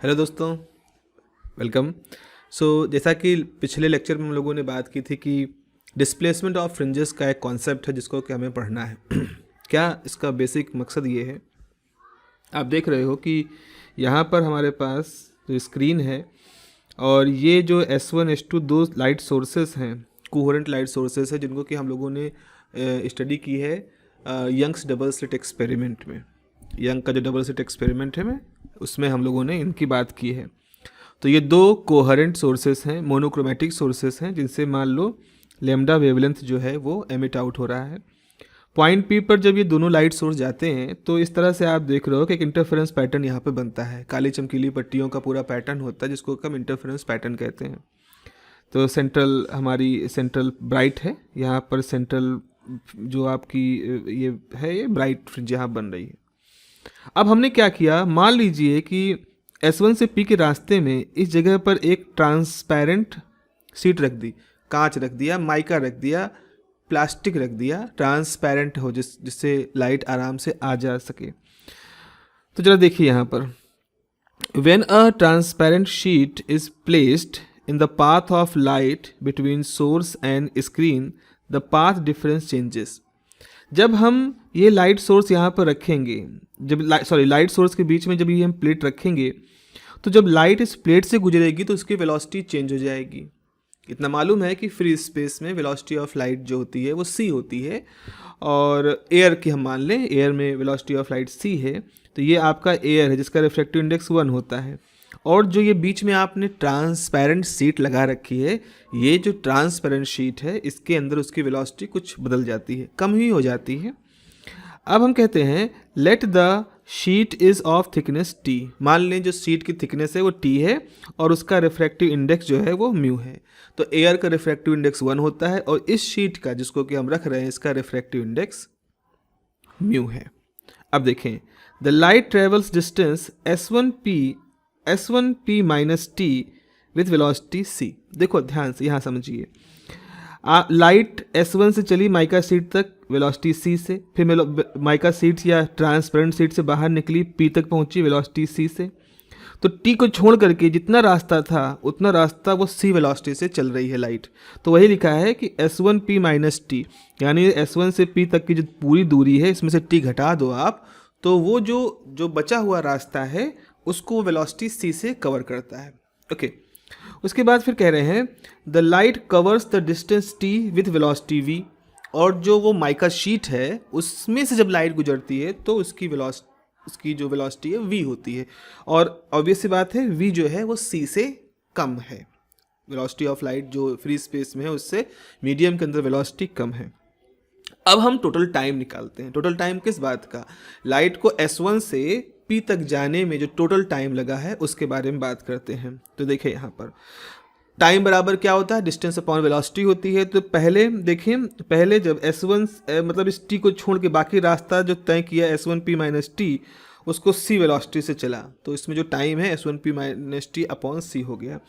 Hello दोस्तों, welcome. जैसा कि पिछले लेक्चर में हम लोगों ने बात की थी कि डिस्प्लेसमेंट ऑफ फ्रिंजेस का एक कॉन्सेप्ट है जिसको कि हमें पढ़ना है। क्या इसका बेसिक मकसद ये है, आप देख रहे हो कि यहाँ पर हमारे पास जो स्क्रीन है और ये जो S1 S2 दो लाइट सोर्सेस हैं, कोहेरेंट लाइट सोर्सेस है जिनको कि हम लोगों ने स्टडी की है यंग्स डबल स्लिट एक्सपेरिमेंट में। यंग का जो डबल स्लिट एक्सपेरिमेंट है में उसमें हम लोगों ने इनकी बात की है। तो ये दो कोहेरेंट सोर्सेस हैं, मोनोक्रोमेटिक सोर्सेस हैं, जिनसे मान लो लेमडा वेवलेंथ जो है वो एमिट आउट हो रहा है। पॉइंट पी पर जब ये दोनों लाइट सोर्स जाते हैं तो इस तरह से आप देख रहे हो कि एक इंटरफेरेंस पैटर्न यहाँ पे बनता है। काली चमकीली पट्टियों का पूरा पैटर्न होता है जिसको हम इंटरफेरेंस पैटर्न कहते हैं। तो सेंट्रल हमारी सेंट्रल ब्राइट है, यहाँ पर सेंट्रल जो आपकी ये है ये ब्राइट फ्रिंज यहाँ बन रही है। अब हमने क्या किया, मान लीजिए कि S1 से P के रास्ते में इस जगह पर एक ट्रांसपेरेंट शीट रख दी, कांच रख दिया, माइका रख दिया, प्लास्टिक रख दिया, ट्रांसपेरेंट हो जिससे लाइट आराम से आ जा सके। तो जरा देखिए यहाँ पर, when a transparent sheet is placed in the path of light between source and screen the path difference changes. जब हम ये लाइट सोर्स यहाँ पर रखेंगे, जब लाइट सोर्स के बीच में जब ये हम प्लेट रखेंगे तो जब लाइट इस प्लेट से गुजरेगी तो उसकी वेलोसिटी चेंज हो जाएगी। इतना मालूम है कि फ्री स्पेस में वेलोसिटी ऑफ लाइट जो होती है वो c होती है, और एयर की हम मान लें, एयर में वेलोसिटी ऑफ लाइट c है। तो ये आपका एयर है जिसका रिफ्रैक्टिव इंडेक्स 1 होता है। और जो ये बीच में आपने ट्रांसपेरेंट शीट लगा रखी है, ये जो ट्रांसपेरेंट शीट है इसके अंदर उसकी वेलोसिटी कुछ बदल जाती है, कम ही हो जाती है। अब हम कहते हैं let the sheet is of thickness t। मान लें जो शीट की थिकनेस है वो t है और उसका रिफ्रैक्टिव इंडेक्स जो है वो म्यू है। तो एयर का रिफ्रैक्टिव इंडेक्स 1 होता है और इस शीट का जिसको कि हम रख रहे हैं इसका रिफ्रैक्टिव इंडेक्स म्यू है। अब देखें, the light travels distance S1p minus T with velocity c। देखो ध्यान से यहाँ समझिए, लाइट S1 से चली माइका सीट तक वेलोसिटी c से, फिर माइका सीट या ट्रांसपेरेंट सीट से बाहर निकली P तक पहुंची वेलोसिटी c से। तो T को छोड़ करके जितना रास्ता था उतना रास्ता वो c वेलोसिटी से चल रही है लाइट। तो वही लिखा है कि S1p माइनस टी, यानी S1 से P तक की जो पूरी दूरी है इसमें से T घटा दो आप, तो वो जो बचा हुआ रास्ता है उसको वेलोसिटी c से कवर करता है। ओके, उसके बाद फिर कह रहे हैं the light covers the distance t with velocity v। और जो वो माइका शीट है उसमें से जब लाइट गुजरती है तो उसकी जो वेलोसिटी है v होती है, और ऑब्वियस सी बात है v जो है वो c से कम है। वेलोसिटी ऑफ लाइट जो फ्री स्पेस में है उससे मीडियम के अंदर वेलोसिटी कम है। अब हम टोटल टाइम निकालते हैं। टोटल टाइम किस बात का, लाइट को S1 से P तक जाने में जो टोटल टाइम लगा है उसके बारे में बात करते हैं। तो देखिए यहाँ पर टाइम बराबर क्या होता है, डिस्टेंस अपॉन वेलोसिटी होती है। तो पहले देखें, पहले जब S1 मतलब इस T को छोड़ के बाकी रास्ता जो तय किया S1p माइनस टी उसको c वेलोसिटी से चला, तो इसमें जो टाइम है S1p minus T upon c हो गया।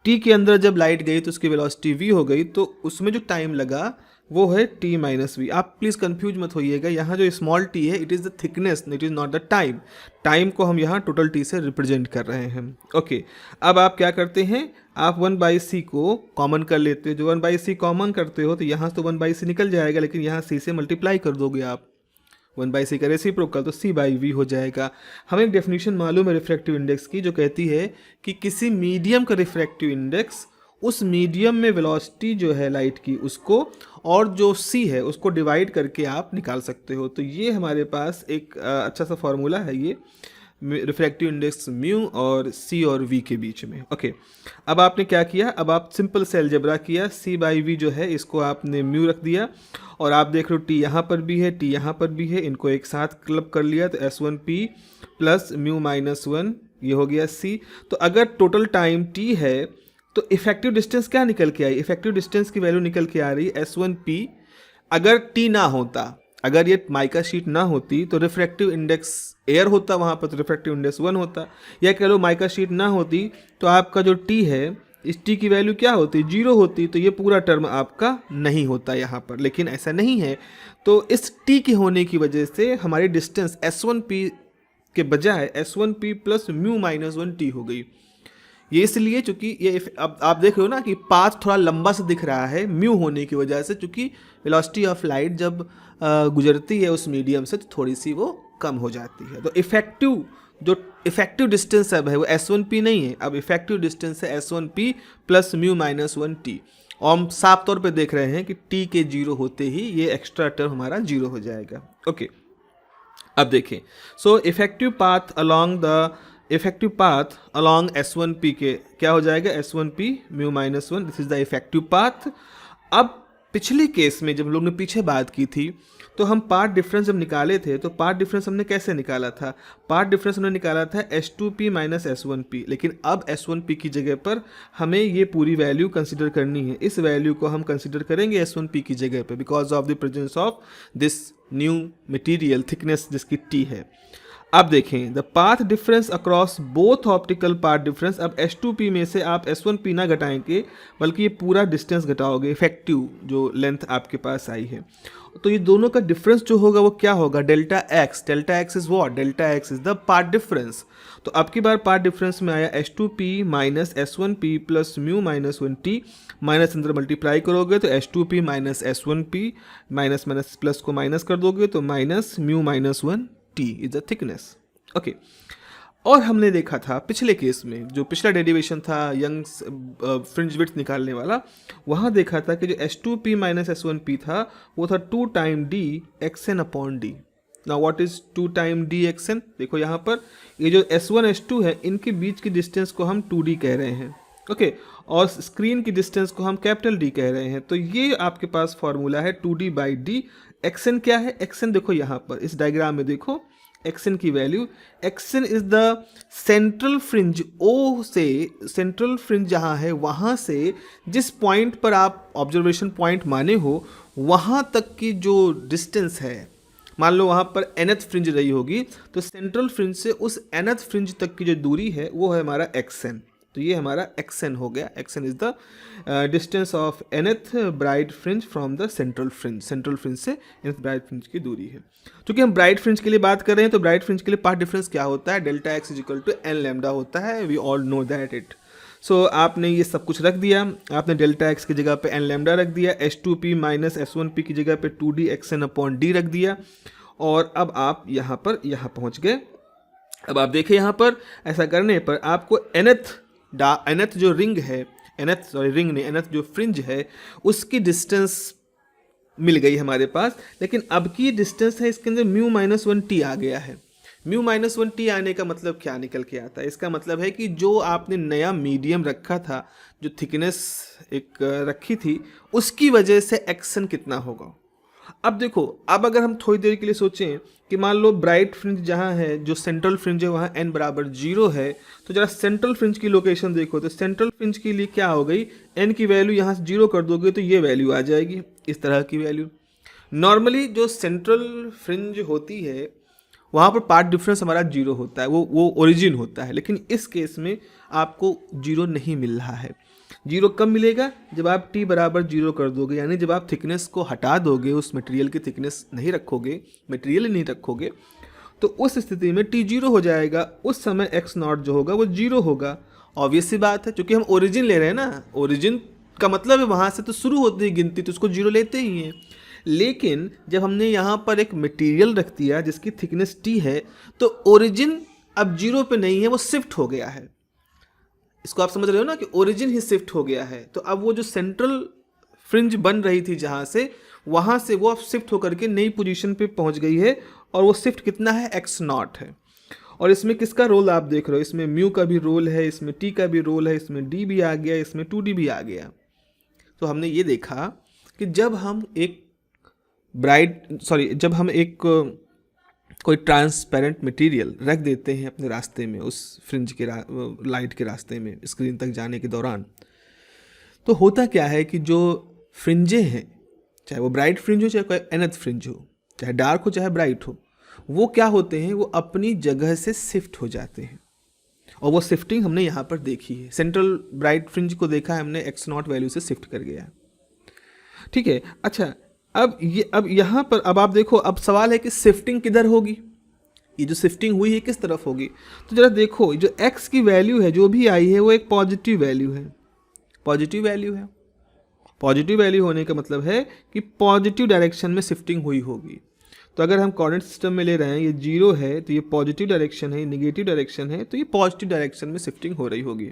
T के अंदर जब लाइट गई तो उसकी वेलोसिटी v हो गई, तो उसमें जो टाइम लगा वो है t माइनस वी। आप प्लीज़ कंफ्यूज मत होइएगा, यहाँ जो स्मॉल t है it is the thickness, it is not the time. Time को हम यहाँ टोटल t से रिप्रेजेंट कर रहे हैं। ओके, अब आप क्या करते हैं, आप 1/c को कॉमन कर लेते हो। जो 1/c कॉमन करते हो तो यहाँ से तो 1/c निकल जाएगा, लेकिन यहाँ c से मल्टीप्लाई कर दोगे आप, 1/c का रेसिप्रोकल तो c/v हो जाएगा। हमें एक डेफिनेशन मालूम है रिफ्रैक्टिव इंडेक्स की जो कहती है कि किसी मीडियम का रिफ्रैक्टिव इंडेक्स उस मीडियम में वेलोसिटी जो है लाइट की उसको और जो c है उसको डिवाइड करके आप निकाल सकते हो। तो ये हमारे पास एक अच्छा सा फॉर्मूला है, ये रिफ्रैक्टिव इंडेक्स म्यू और c और v के बीच में। ओके, अब आपने क्या किया, अब आप सिंपल से अलजेब्रा किया, c/v जो है इसको आपने म्यू रख दिया, और आप देख रहे हो t यहाँ पर भी है, t यहाँ पर भी है, इनको एक साथ क्लब कर लिया तो S1p प्लस म्यू माइनस 1 ये हो गया c। तो अगर टोटल टाइम t है तो इफेक्टिव डिस्टेंस क्या निकल के आई, इफेक्टिव डिस्टेंस की वैल्यू निकल के आ रही है S1p। अगर t ना होता, अगर ये माइका शीट ना होती तो रिफ्रैक्टिव इंडेक्स एयर होता वहाँ पर, तो रिफ्रैक्टिव इंडेक्स 1 होता, या कह लो माइका शीट ना होती तो आपका जो t है इस t की वैल्यू क्या होती, 0 होती, तो ये पूरा टर्म आपका नहीं होता यहाँ पर। लेकिन ऐसा नहीं है, तो इस t के होने की वजह से हमारी डिस्टेंस S1p के बजाय S1P plus mu minus 1T हो गई। ये इसलिए चूंकि ये अब आप देख रहे हो ना कि पाथ थोड़ा लंबा सा दिख रहा है म्यू होने की वजह से, चूंकि वेलोसिटी ऑफ लाइट जब गुजरती है उस मीडियम से तो थोड़ी सी वो कम हो जाती है। तो इफेक्टिव डिस्टेंस अब है वो S1P नहीं है, अब इफेक्टिव डिस्टेंस है S1P plus mu minus 1T। और हम साफ तौर पे देख रहे हैं कि T के जीरो होते ही ये एक्स्ट्रा टर्म हमारा जीरो हो जाएगा। ओके, अब देखें, so effective path along S1P के क्या हो जाएगा, S1P mu minus 1, this is the effective path. अब पिछले केस में जब लोग ने पीछे बात की थी तो हम पाथ डिफरेंस जब निकाले थे तो पाथ डिफरेंस हमने कैसे निकाला था, पाथ डिफरेंस हमने निकाला था S2P माइनस S1P, लेकिन अब S1P की जगह पर हमें ये पूरी वैल्यू कंसिडर करनी है। इस वैल्यू को हम कंसिडर करेंगे S1P की जगह पे because of the presence of this new material thickness जिसकी T है। अब देखें the path difference across both optical path difference, अब S2P में से आप S1P ना घटाएंगे बल्कि ये पूरा डिस्टेंस घटाओगे, इफेक्टिव जो लेंथ आपके पास आई है। तो ये दोनों का डिफरेंस जो होगा वो क्या होगा, delta x is what, delta x is the path difference. तो अब की बार पाथ डिफरेंस में आया S2P minus S1P plus mu minus 1T, minus अंदर मल्टीप्लाई करोगे तो S2P minus S1P, minus minus plus को माइनस कर दोगे तो minus mu minus 1T is the thickness. Okay, और हमने देखा था पिछले केस में जो पिछला डेरिवेशन था यंग्स फ्रिंज विड्थ निकालने वाला, वहाँ देखा था कि जो S2P माइनस S1P था वो था 2 time D XN upon D। Now what is 2 time D XN, देखो यहाँ पर ये जो S1 S2 है इनके बीच की डिस्टेंस को हम 2D कह रहे हैं। ओके, और स्क्रीन की डिस्टेंस को हम कैपिटल D कह रहे हैं। तो ये आपके पास फॉर्मूला है 2D बाई D। XN क्या है, XN देखो यहाँ पर इस डायग्राम में देखो एक्सन की value, x n is the central fringe, O से सेंट्रल फ्रिंज जहाँ है वहाँ से जिस पॉइंट पर आप ऑब्जर्वेशन पॉइंट माने हो वहाँ तक की जो डिस्टेंस है, मान लो वहाँ पर nth फ्रिंज रही होगी तो सेंट्रल फ्रिंज से उस nth फ्रिंज तक की जो दूरी है वो है हमारा एक्सन। तो ये हमारा एक्सन हो गया, action is the distance of nth bright fringe from the central fringe, central fringe से nth ब्राइट फ्रिंज की दूरी है। क्योंकि हम ब्राइट फ्रिंज के लिए बात कर रहे हैं तो ब्राइट फ्रिंज के लिए पाथ डिफरेंस क्या होता है, delta x is equal to n lambda होता है, we all know that it. So आपने ये सब कुछ रख दिया, आपने डेल्टा एक्स की जगह पे एन लैम्डा रख दिया, S2P माइनस S1P की जगह पे 2D XN अपॉन D रख दिया, और अब आप यहाँ पहुँच गए। अब आप देखिए यहाँ पर ऐसा करने पर आपको nth जो रिंग है, nth जो फ्रिंज है उसकी डिस्टेंस मिल गई हमारे पास, लेकिन अब की डिस्टेंस है इसके अंदर म्यू माइनस 1T आ गया है। म्यू माइनस 1T आने का मतलब क्या निकल के आता है, इसका मतलब है कि जो आपने नया मीडियम रखा था, जो थिकनेस एक रखी थी, उसकी वजह से एक्शन कितना होगा। अब देखो, अब अगर हम थोड़ी देर के लिए सोचें कि मान लो ब्राइट फ्रिंज जहाँ है, जो सेंट्रल फ्रिंज है वहाँ n बराबर 0 है, तो जरा सेंट्रल फ्रिंज की लोकेशन देखो, तो सेंट्रल फ्रिंज के लिए क्या हो गई, n की वैल्यू यहाँ से 0 कर दोगे तो ये वैल्यू आ जाएगी, इस तरह की वैल्यू। नॉर्मली जो सेंट्रल फ्रिंज होती है वहाँ पर पाथ डिफरेंस हमारा 0 होता है, वो ओरिजिन होता है, लेकिन इस केस में आपको 0 नहीं मिल रहा है। 0 कब मिलेगा, जब आप T बराबर 0 कर दोगे, यानी जब आप थिकनेस को हटा दोगे, उस मटेरियल की थिकनेस नहीं रखोगे, मटेरियल नहीं रखोगे, तो उस स्थिति में T 0 हो जाएगा, उस समय x नॉट जो होगा वो 0 होगा। ऑब्वियस सी बात है, क्योंकि हम ओरिजिन ले रहे हैं ना, ओरिजिन का मतलब है वहाँ से तो शुरू होती है गिनती, तो उसको 0 लेते ही हैं। लेकिन जब हमने यहाँ पर एक मटेरियल रख दिया जिसकी थिकनेस T है, तो ओरिजिन अब 0 पे नहीं है, वो शिफ्ट हो गया है। इसको आप समझ रहे हो ना कि ओरिजिन ही शिफ्ट हो गया है। तो अब वो जो सेंट्रल फ्रिंज बन रही थी जहाँ से, वहाँ से वो अब शिफ्ट होकर के नई पोजीशन पे पहुँच गई है, और वो शिफ्ट कितना है, x नॉट है। और इसमें किसका रोल आप देख रहे हो, इसमें म्यू का भी रोल है, इसमें T का भी रोल है, इसमें D भी आ गया, इसमें 2D भी आ गया। तो हमने ये देखा कि जब हम एक कोई ट्रांसपेरेंट मटेरियल रख देते हैं अपने रास्ते में, उस फ्रिंज के लाइट के रास्ते में स्क्रीन तक जाने के दौरान, तो होता क्या है कि जो फ्रिंजें हैं, चाहे वो ब्राइट फ्रिंज हो, चाहे कोई nth फ्रिंज हो, चाहे डार्क हो चाहे ब्राइट हो, वो क्या होते हैं, वो अपनी जगह से शिफ्ट हो जाते हैं। और वो शिफ्टिंग हमने यहाँ पर देखी है, सेंट्रल ब्राइट फ्रिंज को देखा है हमने, x नॉट वैल्यू से शिफ्ट कर गया। ठीक है, अच्छा अब यहाँ पर अब आप देखो, अब सवाल है कि शिफ्टिंग किधर होगी, ये जो शिफ्टिंग हुई है किस तरफ होगी, तो जरा देखो जो x की वैल्यू है जो भी आई है वो एक पॉजिटिव वैल्यू है, पॉजिटिव वैल्यू है। पॉजिटिव वैल्यू होने का मतलब है कि पॉजिटिव डायरेक्शन में शिफ्टिंग हुई होगी। तो अगर हम कोऑर्डिनेट सिस्टम में ले रहे हैं, ये 0 है तो ये पॉजिटिव डायरेक्शन है, निगेटिव डायरेक्शन है तो ये पॉजिटिव डायरेक्शन में शिफ्टिंग हो रही होगी।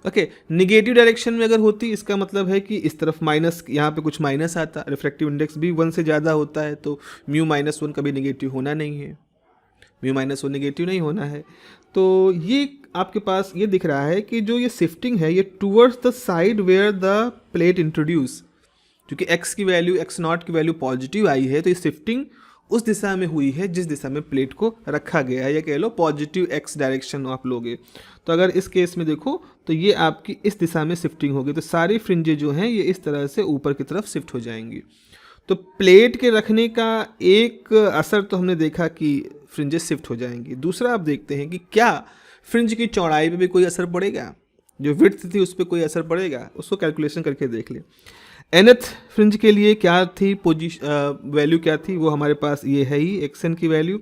ओके, निगेटिव डायरेक्शन में अगर होती इसका मतलब है कि इस तरफ माइनस, यहाँ पे कुछ माइनस आता, रिफ्रैक्टिव इंडेक्स भी 1 से ज़्यादा होता है तो μ-1 कभी निगेटिव होना नहीं है, μ-1 नेगेटिव नहीं होना है। तो ये आपके पास ये दिख रहा है कि जो ये शिफ्टिंग है ये towards the side where the plate introduce, क्योंकि x की वैल्यू x0 की वैल्यू पॉजिटिव आई है तो ये शिफ्टिंग उस दिशा में हुई है जिस दिशा में प्लेट को रखा गया है, या कह लो पॉजिटिव x डायरेक्शन आप लोगे। तो अगर इस केस में देखो तो ये आपकी इस दिशा में शिफ्टिंग होगी, तो सारी फ्रिंजें जो हैं ये इस तरह से ऊपर की तरफ शिफ्ट हो जाएंगी। तो प्लेट के रखने का एक असर तो हमने देखा कि फ्रिंजेस शिफ्ट हो जाएंगी। दूसरा आप देखते हैं कि क्या फ्रिंज की चौड़ाई पे भी कोई असर पड़ेगा, जो विड्थ थी उस पर कोई असर पड़ेगा, उसको कैलकुलेशन करके देख ले। nth फ्रिंज के लिए क्या थी वैल्यू क्या थी, वो हमारे पास ये है ही xn की वैल्यू,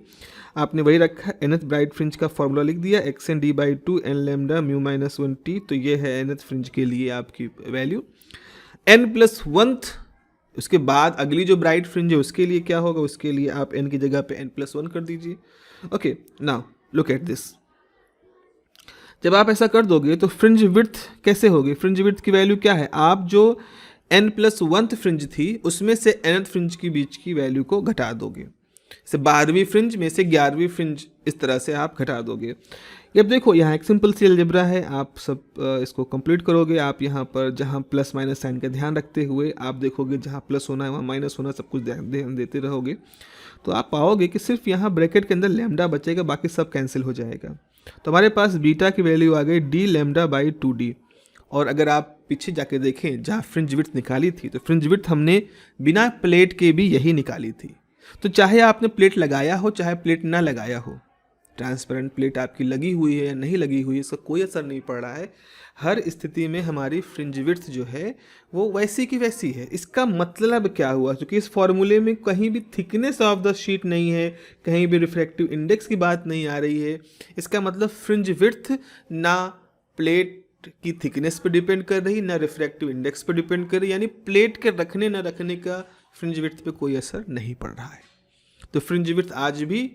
आपने वही रखा। nth ब्राइट फ्रिंज का फॉर्मूला लिख दिया xn d/2 n lambda μ-1 t, तो ये है nth फ्रिंज के लिए आपकी वैल्यू। n+1 उसके बाद अगली जो ब्राइट फ्रिंज है उसके लिए क्या होगा, उसके लिए आप n की जगह पे n+1 कर दीजिए। Okay, now look at this, जब आप ऐसा कर दोगे तो फ्रिंज विड्थ कैसे होगी, फ्रिंज विड्थ की वैल्यू क्या है, आप जो n+1 फ्रिंज थी उसमें से nth फ्रिंज के बीच की वैल्यू को घटा दोगे, जैसे 12वीं फ्रिंज में से 11वीं फ्रिंज, इस तरह से आप घटा दोगे। अब देखो यहाँ एक सिंपल सी अलजेब्रा है, आप सब इसको कंप्लीट करोगे। आप यहाँ पर जहाँ प्लस माइनस साइन का ध्यान रखते हुए आप देखोगे जहाँ प्लस होना है वहाँ माइनस होना, सब कुछ ध्यान देते रहोगे तो आप पाओगे कि सिर्फ यहाँ ब्रैकेट के अंदर लैम्डा बचेगा, बाकी सब कैंसिल हो जाएगा। तो हमारे पास बीटा की वैल्यू आ गई d λ/2d। और अगर आप पीछे जाके देखें जहाँ फ्रिंज विड्थ निकाली थी तो फ्रिंज विड्थ हमने बिना प्लेट के भी यही निकाली थी। तो चाहे आपने प्लेट लगाया हो चाहे प्लेट ना लगाया हो, ट्रांसपेरेंट प्लेट आपकी लगी हुई है या नहीं लगी हुई है, इसका कोई असर नहीं पड़ रहा है। हर स्थिति में हमारी फ्रिंज विड्थ जो है वो वैसी की वैसी है। इसका मतलब क्या हुआ, क्योंकि इस फॉर्मूले में कहीं भी थिकनेस ऑफ द शीट नहीं है, कहीं भी रिफ्रैक्टिव इंडेक्स की बात नहीं आ रही है। इसका मतलब फ्रिंज विड्थ ना प्लेट की थिकनेस पर डिपेंड कर रही, ना रिफ्रैक्टिव इंडेक्स पर डिपेंड कर रही, यानी प्लेट के रखने ना रखने का फ्रिंज विड्थ पे कोई असर नहीं पड़ रहा है। तो फ्रिंज विड्थ आज भी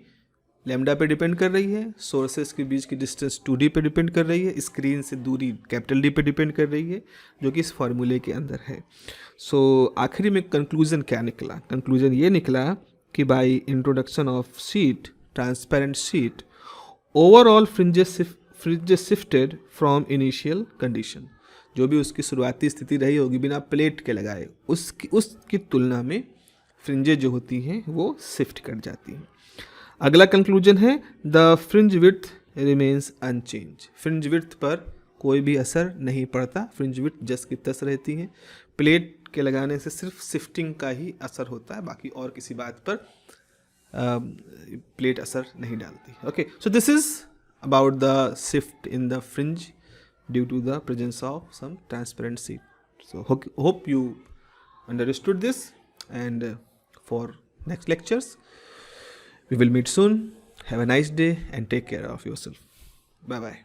लैम्डा पे डिपेंड कर रही है, सोर्सेस के बीच की डिस्टेंस 2d पे डिपेंड कर रही है, स्क्रीन से दूरी कैपिटल D पे डिपेंड कर रही है, जो कि इस फार्मूले के अंदर है। सो आखिरी में कंक्लूजन क्या निकला, कंक्लूजन ये निकला कि by introduction of sheet, transparent sheet, overall fringes shifted from initial condition. जो भी उसकी शुरुआती स्थिति रही होगी बिना प्लेट के लगाए, उसकी तुलना में फ्रिंजेस जो होती हैं वो शिफ्ट कर जाती हैं। अगला कंक्लूजन है the fringe width remains unchange. Fringe width पर कोई भी असर नहीं पड़ता, फ्रिंज विड्थ जस की तस रहती हैं। प्लेट के लगाने से सिर्फ शिफ्टिंग का ही असर होता है, बाकी और किसी बात पर प्लेट असर नहीं डालती। Okay, so this is about the shift in the fringe due to the presence of some transparent sheet. So hope you understood this, and for next lectures we will meet soon. Have a nice day and take care of yourself. Bye bye.